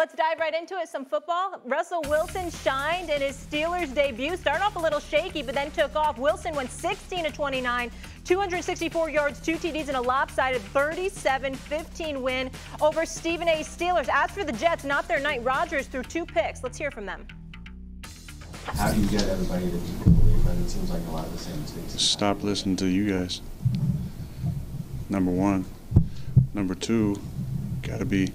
Let's dive right into it. Some football. Russell Wilson shined in his Steelers debut. Started off a little shaky, but then took off. Wilson went 16 of 29, 264 yards, 2 TDs, and a lopsided 37-15 win over Stephen A's Steelers. As for the Jets, not their night. Rodgers threw 2 picks. Let's hear from them. How do you get everybody to keep believing? But it seems like a lot of the same mistakes. Stop listening to you guys. Number one. Number two, got to be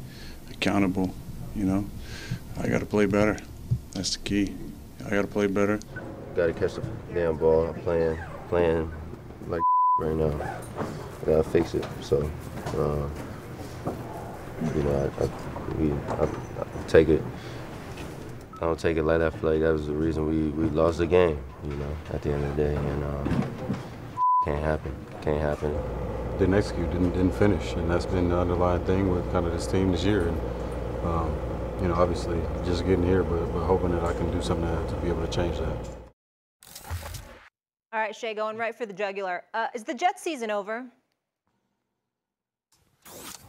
accountable. You know, I got to play better. That's the key. I got to play better. Got to catch the damn ball. Playing like right now. I got to fix it. So, you know, I take it. I don't take it like that. Play. That was the reason we lost the game. You know, at the end of the day, and can't happen. Can't happen. Didn't execute. Didn't finish, and that's been the underlying thing with kind of this team this year. And you know, obviously, just getting here, but hoping that I can do something to be able to change that. All right, Shay, going right for the jugular. Is the Jets season over?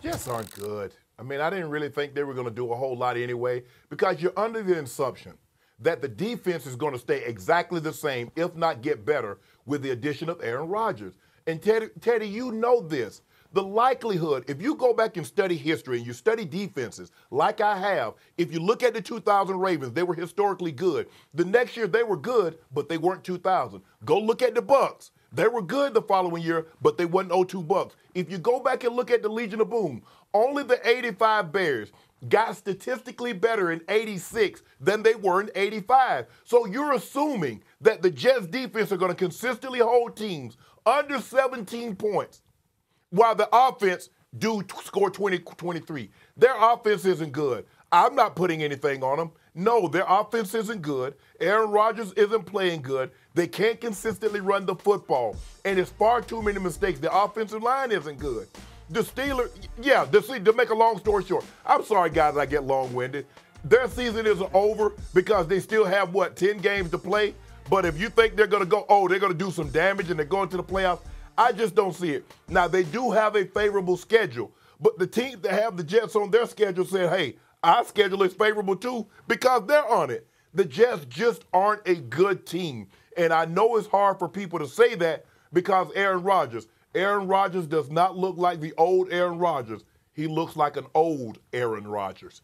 Jets aren't good. I mean, I didn't really think they were going to do a whole lot anyway, because you're under the assumption that the defense is going to stay exactly the same, if not get better, with the addition of Aaron Rodgers. And Tedy, you know this. The likelihood, if you go back and study history and you study defenses, like I have, if you look at the 2000 Ravens, they were historically good. The next year, they were good, but they weren't 2000. Go look at the Bucks. They were good the following year, but they wasn't 02 Bucks. If you go back and look at the Legion of Boom, only the 85 Bears got statistically better in 86 than they were in 85. So you're assuming that the Jets defense are going to consistently hold teams under 17 points, while the offense do score 23. Their offense isn't good. I'm not putting anything on them. No, their offense isn't good. Aaron Rodgers isn't playing good. They can't consistently run the football. And it's far too many mistakes. The offensive line isn't good. The Steelers, to make a long story short, I'm sorry, guys, I get long-winded. Their season isn't over because they still have, 10 games to play? But if you think they're going to go, they're going to do some damage and they're going to the playoffs, I just don't see it. Now, they do have a favorable schedule, but the teams that have the Jets on their schedule said, hey, our schedule is favorable too because they're on it. The Jets just aren't a good team. And I know it's hard for people to say that because Aaron Rodgers does not look like the old Aaron Rodgers. He looks like an old Aaron Rodgers.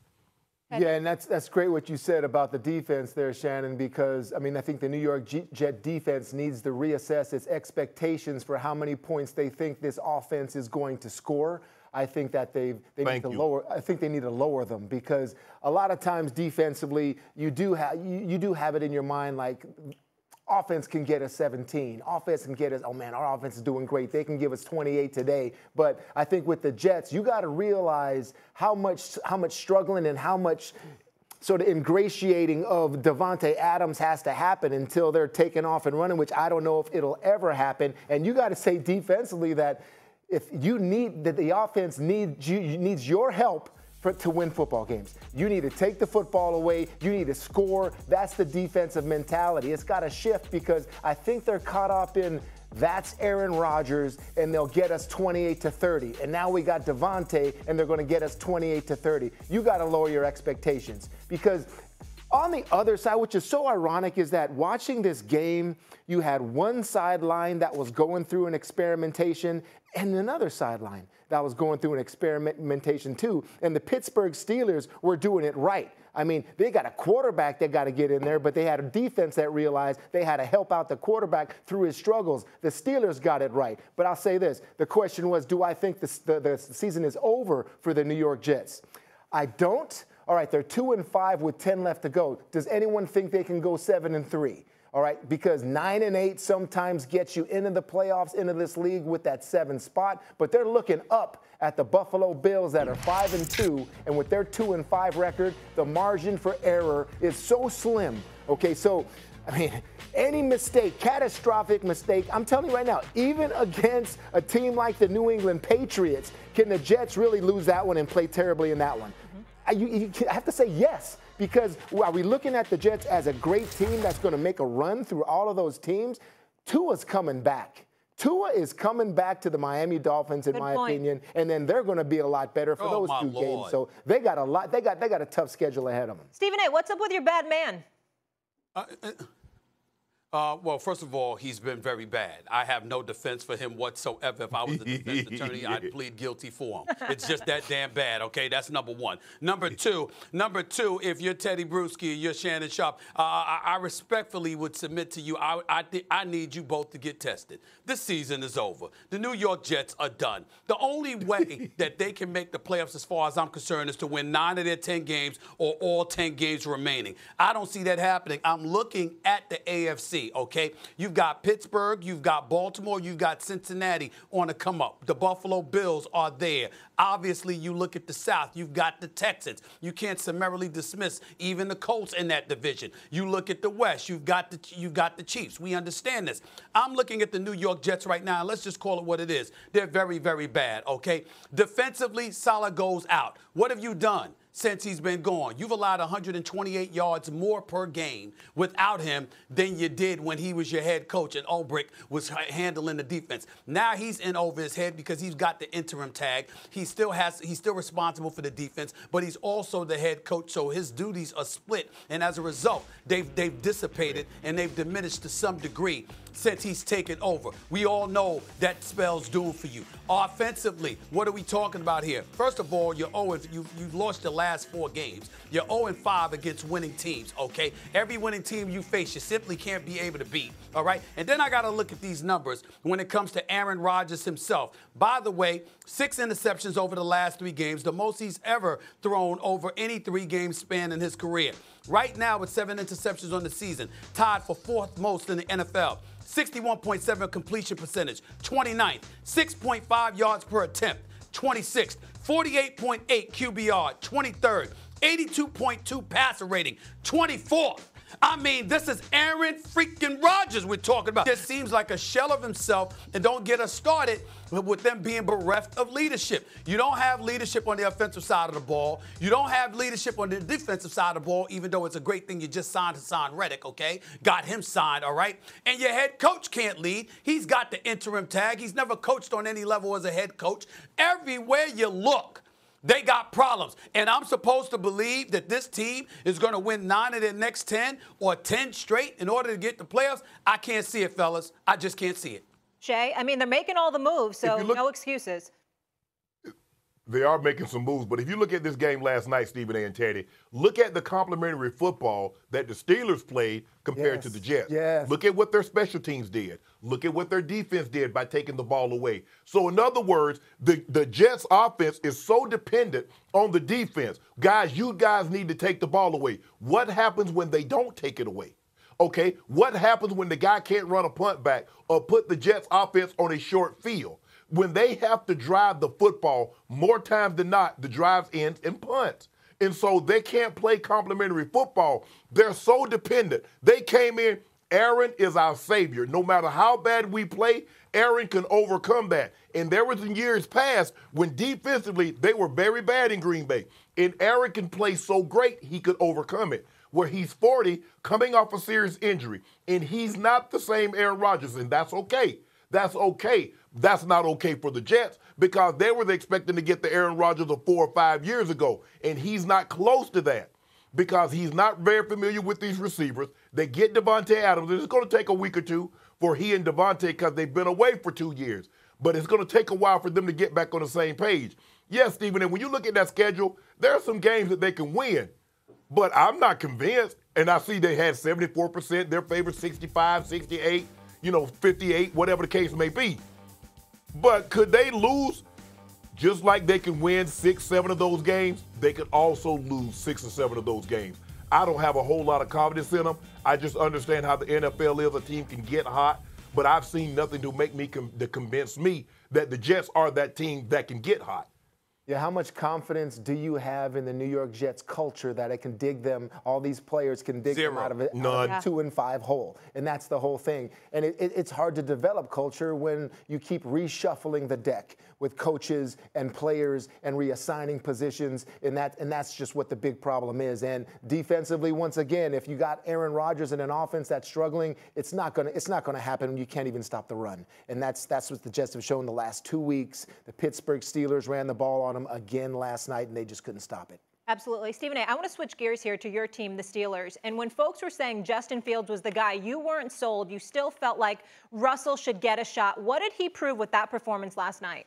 Yeah, and that's great what you said about the defense there, Shannon, because, I mean, I think the New York Jet defense needs to reassess its expectations for how many points they think this offense is going to score. I think that they need to lower. I think they need to lower them because a lot of times defensively, you do have it in your mind like offense can get us 17. Offense can get us, oh man, our offense is doing great. They can give us 28 today. But I think with the Jets, you got to realize how much struggling and how much sort of ingratiating of Davante Adams has to happen until they're taking off and running, which I don't know if it'll ever happen. And you got to say defensively that if you need that the offense needs your help to win football games. You need to take the football away. You need to score. That's the defensive mentality. It's got to shift because I think they're caught up in that's Aaron Rodgers, and they'll get us 28-30. And now we got Davante, and they're going to get us 28-30. You got to lower your expectations because on the other side, which is so ironic, is that watching this game, you had one sideline that was going through an experimentation and another sideline that was going through an experimentation too. And the Pittsburgh Steelers were doing it right. I mean, they got a quarterback that got to get in there, but they had a defense that realized they had to help out the quarterback through his struggles. The Steelers got it right. But I'll say this. The question was, do I think the season is over for the New York Jets? I don't. All right, they're 2-5 with 10 left to go. Does anyone think they can go 7-3? All right, because 9-8 sometimes gets you into the playoffs, into this league with that 7th spot, but they're looking up at the Buffalo Bills that are 5-2, and with their 2-5 record, the margin for error is so slim. Okay, so I mean, any mistake, catastrophic mistake, I'm telling you right now, even against a team like the New England Patriots, can the Jets really lose that one and play terribly in that one? You have to say yes, because are we looking at the Jets as a great team that's going to make a run through all of those teams? Tua's coming back. Tua is coming back to the Miami Dolphins, in my opinion, and then they're going to be a lot better for those two games. So they got a lot. They got a tough schedule ahead of them. Stephen A., what's up with your bad man? Well, first of all, he's been very bad. I have no defense for him whatsoever. If I was a defense attorney, I'd plead guilty for him. It's just that damn bad, okay? That's number one. Number two, if you're Tedy, Bruschi, you're Shannon Sharpe, I respectfully would submit to you, I need you both to get tested. This season is over. The New York Jets are done. The only way that they can make the playoffs, as far as I'm concerned, is to win 9 of their 10 games or all 10 games remaining. I don't see that happening. I'm looking at the AFC. Okay, you've got Pittsburgh, you've got Baltimore, you've got Cincinnati on the come up. The Buffalo Bills are there. Obviously, you look at the South, you've got the Texans. You can't summarily dismiss even the Colts in that division. You look at the West, you've got the Chiefs. We understand this. I'm looking at the New York Jets right now, and let's just call it what it is. They're very, very bad, okay? Defensively, Salah goes out. What have you done since he's been gone? You've allowed 128 yards more per game without him than you did when he was your head coach and Ulbrich was handling the defense. Now he's in over his head because he's got the interim tag. He's still responsible for the defense, but he's also the head coach, so his duties are split. And as a result, they've dissipated and they've diminished to some degree since he's taken over. We all know that spells doom for you. Offensively, what are we talking about here? First of all, you've lost the last 4 games. You're 0-5 against winning teams, okay? Every winning team you face, you simply can't be able to beat, all right? And then I got to look at these numbers when it comes to Aaron Rodgers himself. By the way, 6 interceptions over the last 3 games, the most he's ever thrown over any 3-game span in his career. Right now, with 7 interceptions on the season, tied for 4th most in the NFL. 61.7 completion percentage, 29th, 6.5 yards per attempt, 26th, 48.8 QBR, 23rd, 82.2 passer rating, 24th. I mean, this is Aaron freaking Rodgers we're talking about. This seems like a shell of himself, and don't get us started with them being bereft of leadership. You don't have leadership on the offensive side of the ball. You don't have leadership on the defensive side of the ball, even though it's a great thing you just signed Reddick, okay? Got him signed, all right? And your head coach can't lead. He's got the interim tag. He's never coached on any level as a head coach. Everywhere you look, they got problems. And I'm supposed to believe that this team is going to win 9 of their next 10 or 10 straight in order to get the playoffs? I can't see it, fellas. I just can't see it. Shay, I mean, they're making all the moves, so no excuses. They are making some moves, but if you look at this game last night, Stephen A. and Tedy, look at the complementary football that the Steelers played compared to the Jets. Yes. Look at what their special teams did. Look at what their defense did by taking the ball away. So in other words, the Jets offense is so dependent on the defense. Guys, you guys need to take the ball away. What happens when they don't take it away? Okay, what happens when the guy can't run a punt back or put the Jets offense on a short field? When they have to drive the football, more times than not, the drives end in punts. And so they can't play complementary football. They're so dependent. They came in, Aaron is our savior. No matter how bad we play, Aaron can overcome that. And there was in years past when defensively they were very bad in Green Bay. And Aaron can play so great he could overcome it. Where he's 40, coming off a serious injury. And he's not the same Aaron Rodgers, and that's okay. That's okay. That's not okay for the Jets because they were expecting to get the Aaron Rodgers of 4 or 5 years ago, and he's not close to that because he's not very familiar with these receivers. They get Devontae Adams, and it's going to take a week or two for he and Devontae because they've been away for 2 years. But it's going to take a while for them to get back on the same page. Yes, Stephen, and when you look at that schedule, there are some games that they can win. But I'm not convinced, and I see they had 74%, their favorite 65, 68, 58, whatever the case may be. But could they lose? Just like they can win 6, 7 of those games, they could also lose 6 or 7 of those games. I don't have a whole lot of confidence in them. I just understand how the NFL is. A team can get hot, but I've seen nothing to make me to convince me that the Jets are that team that can get hot. Yeah, how much confidence do you have in the New York Jets culture that it can dig them, all these players can dig them out of a 2-5 hole? And that's the whole thing. And it's hard to develop culture when you keep reshuffling the deck with coaches and players and reassigning positions, and that's just what the big problem is. And defensively, once again, if you got Aaron Rodgers in an offense that's struggling, it's not gonna happen when you can't even stop the run. And that's what the Jets have shown the last 2 weeks. The Pittsburgh Steelers ran the ball on them again last night, and they just couldn't stop it. Absolutely. Stephen A., I want to switch gears here to your team, the Steelers. And when folks were saying Justin Fields was the guy, you weren't sold. You still felt like Russell should get a shot. What did he prove with that performance last night?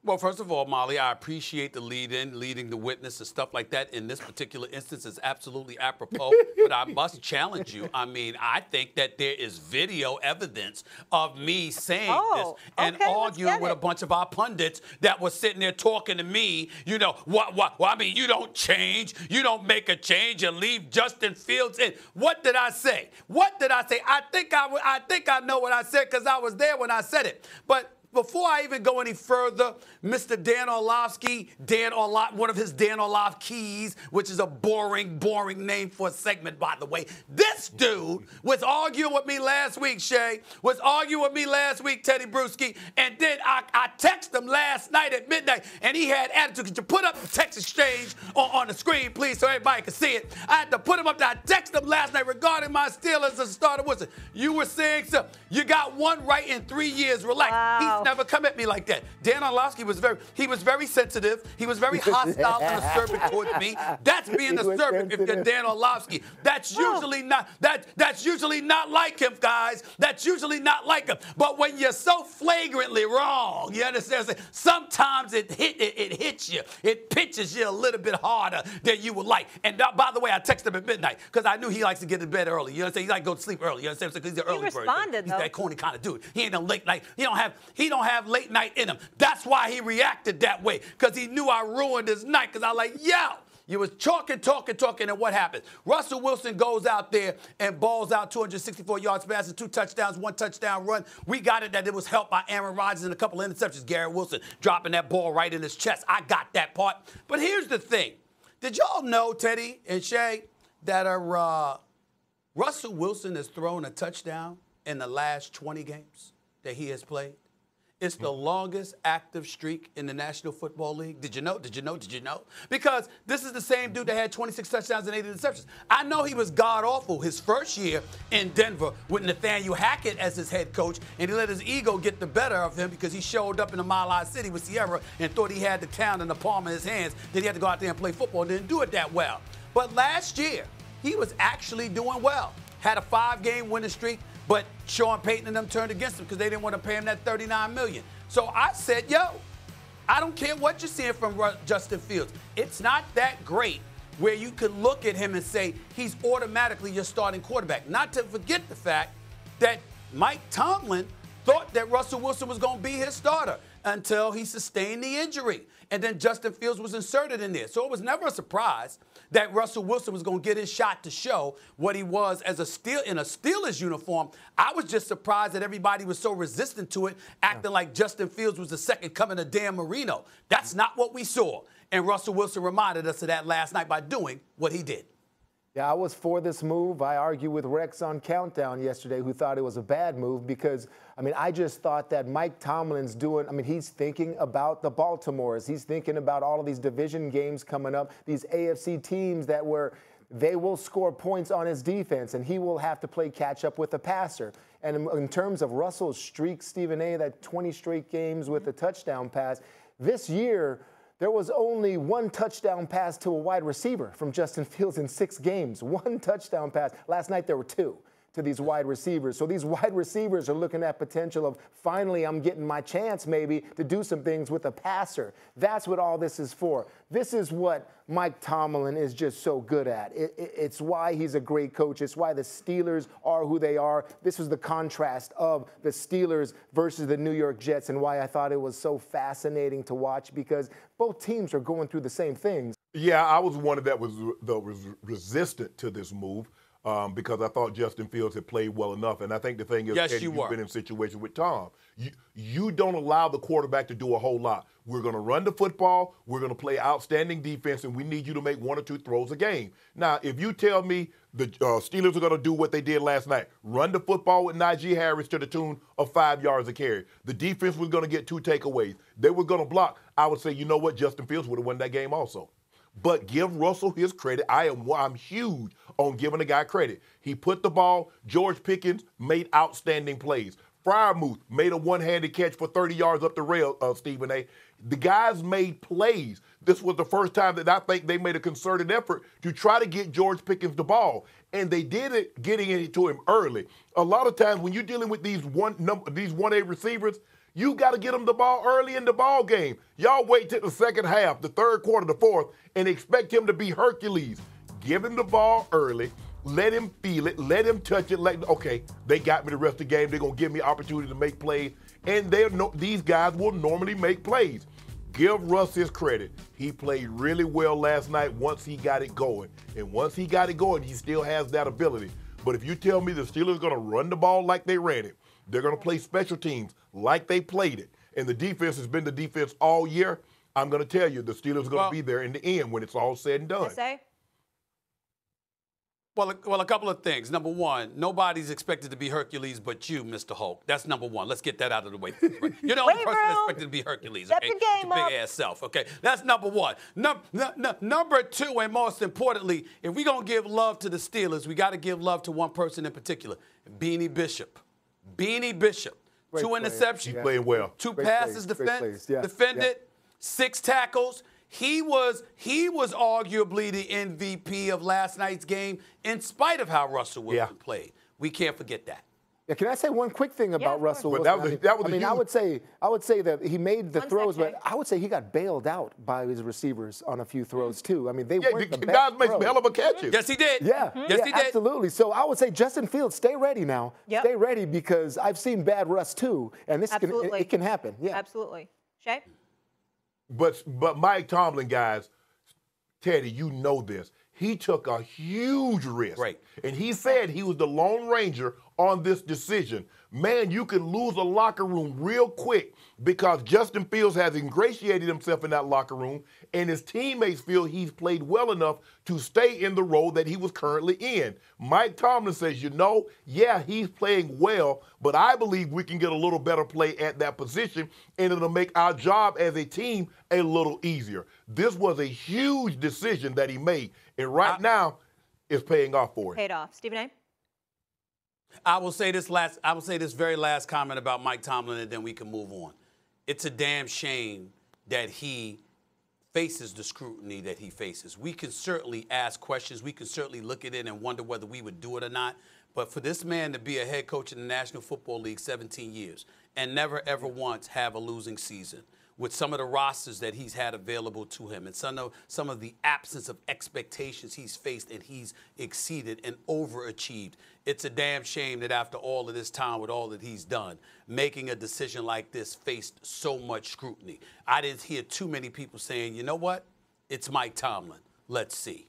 Well, first of all, Molly, I appreciate the lead-in, leading the witness and stuff like that. In this particular instance, is absolutely apropos. But I must challenge you. I mean, I think that there is video evidence of me saying this and arguing with a bunch of our pundits that were sitting there talking to me. You know, I mean, you don't change. You don't make a change. You leave Justin Fields in. What did I say? What did I say? I think I know what I said because I was there when I said it. But before I even go any further, Mr. Dan Orlovsky, one of his Dan Orlovskys, which is a boring name for a segment, by the way. This dude was arguing with me last week, Shay, was arguing with me last week, Tedy Bruschi, and then I texted him last night at midnight, and he had attitude. Could you put up the text exchange on the screen, please, so everybody can see it? I had to put him up there. I texted him last night regarding my Steelers as a starter. Listen, you were saying something. You got one right in 3 years. Relax. Wow. Never come at me like that. Dan Orlovsky was very sensitive. He was very hostile and assertive towards me. That's being assertive if you're Dan Orlovsky. That's usually not like him, guys. That's usually not like him. But when you're so flagrantly wrong, you understand? Sometimes it hits you. It pitches you a little bit harder than you would like. And by the way, I texted him at midnight because I knew he likes to get to bed early. You understand? He likes to go to sleep early. You understand? Because he's an early bird. He responded, He's though. that corny kind of dude. He ain't a late night. He don't have late night in him. That's why he reacted that way, because he knew I ruined his night, because I was like, yo, you was talking, and what happens? Russell Wilson goes out there and balls out 264 yards passing, 2 touchdowns, 1 touchdown run. We got it that it was helped by Aaron Rodgers and a couple of interceptions. Garrett Wilson dropping that ball right in his chest. I got that part. But here's the thing. Did y'all know, Tedy and Shay, that Russell Wilson has thrown a touchdown in the last 20 games that he has played? It's the longest active streak in the National Football League. Did you know? Did you know? Did you know? Because this is the same dude that had 26 touchdowns and 80 interceptions. I know he was god-awful his first year in Denver with Nathaniel Hackett as his head coach, and he let his ego get the better of him because he showed up in the Mile High City with Sierra and thought he had the town in the palm of his hands, that he had to go out there and play football and didn't do it that well. But last year, he was actually doing well. Had a 5-game winning streak, but Sean Payton and them turned against him because they didn't want to pay him that $39 million. So I said, yo, I don't care what you're seeing from Justin Fields. It's not that great where you could look at him and say he's automatically your starting quarterback. Not to forget the fact that Mike Tomlin thought that Russell Wilson was going to be his starter until he sustained the injury. And then Justin Fields was inserted in there. So it was never a surprise that Russell Wilson was going to get his shot to show what he was as in a Steelers uniform. I was just surprised that everybody was so resistant to it, acting like Justin Fields was the second coming of Dan Marino. That's not what we saw. And Russell Wilson reminded us of that last night by doing what he did. Yeah, I was for this move. I argued with Rex on Countdown yesterday, who thought it was a bad move because, I mean, I just thought that Mike Tomlin's he's thinking about the Baltimores. He's thinking about all of these division games coming up, these AFC teams they will score points on his defense, and he will have to play catch up with the passer. And in terms of Russell's streak, Stephen A., that 20 straight games with a touchdown pass, this year, there was only 1 touchdown pass to a wide receiver from Justin Fields in 6 games. 1 touchdown pass. Last night there were 2 to these wide receivers. So these wide receivers are looking at potential of finally I'm getting my chance maybe to do some things with a passer. That's what all this is for. This is what Mike Tomlin is just so good at. It's why he's a great coach. It's why the Steelers are who they are. This was the contrast of the Steelers versus the New York Jets and why I thought it was so fascinating to watch because both teams are going through the same things. Yeah, I was one that was resistant to this move. because I thought Justin Fields had played well enough. And I think the thing is, yes, Eddie, you've been in situations with Tom. You don't allow the quarterback to do a whole lot. We're going to run the football. We're going to play outstanding defense, and we need you to make 1 or 2 throws a game. Now, if you tell me the Steelers are going to do what they did last night, run the football with Najee Harris to the tune of 5 yards a carry, the defense was going to get 2 takeaways, they were going to block, I would say, you know what, Justin Fields would have won that game also. But give Russell his credit. I'm huge on giving the guy credit. He put the ball. George Pickens made outstanding plays. Freiermuth made a one-handed catch for 30 yards up the rail, Stephen A. The guys made plays. This was the first time that I think they made a concerted effort to try to get George Pickens the ball. And they did it getting it to him early. A lot of times when you're dealing with these 1A receivers, you got to get them the ball early in the ball game. Y'all wait till the second half, the third quarter, the fourth, and expect him to be Hercules. Give him the ball early. Let him feel it. Let him touch it. Okay, they got me the rest of the game. They're going to give me opportunity to make plays. And these guys will normally make plays. Give Russ his credit. He played really well last night once he got it going. And once he got it going, he still has that ability. But if you tell me the Steelers are going to run the ball like they ran it, they're going to play special teams like they played it, and the defense has been the defense all year, I'm going to tell you the Steelers are going to be there in the end when it's all said and done. Well, a couple of things. Number one, nobody's expected to be Hercules but you, Mr. Hulk. That's number one. Let's get that out of the way. You're the only person expected to be Hercules. Step okay? your game your big ass self. Okay, that's number one. Number two, and most importantly, if we're gonna give love to the Steelers, we got to give love to one person in particular, Beanie Bishop. Beanie Bishop. Great 2 interceptions. He's playing well. 2 Great passes defended. 6 tackles. He was arguably the MVP of last night's game, in spite of how Russell Wilson played. We can't forget that. Yeah, can I say one quick thing about Russell Wilson? I would say that he made the throws, second. but I would say he got bailed out by his receivers on a few throws too. I mean, they weren't the the best guys make some throws. hell of a catches. Yes, he did. Yeah, Yes, he did. Absolutely. So I would say Justin Fields, stay ready now. Yep. Stay ready because I've seen bad Russ too, and this it can happen. Yeah, Absolutely. Shay? But Mike Tomlin, guys, Teddy, you know this. He took a huge risk. Right. And he said he was the Lone Ranger on this decision. Man, you could lose a locker room real quick because Justin Fields has ingratiated himself in that locker room, and his teammates feel he's played well enough to stay in the role that he was currently in. Mike Tomlin says, yeah, he's playing well, but I believe we can get a little better play at that position, and it'll make our job as a team a little easier. This was a huge decision that he made, and right now it's paying off for him. Paid off. Stephen A.? I will say this very last comment about Mike Tomlin, and then we can move on. It's a damn shame that he faces the scrutiny that he faces. We can certainly ask questions. We can certainly look at it and wonder whether we would do it or not. But for this man to be a head coach in the National Football League 17 years and never, ever once have a losing season, with some of the rosters that he's had available to him and some of the absence of expectations he's faced and he's exceeded and overachieved. It's a damn shame that after all of this time with all that he's done, making a decision like this faced so much scrutiny. I didn't hear too many people saying, you know what? It's Mike Tomlin. Let's see.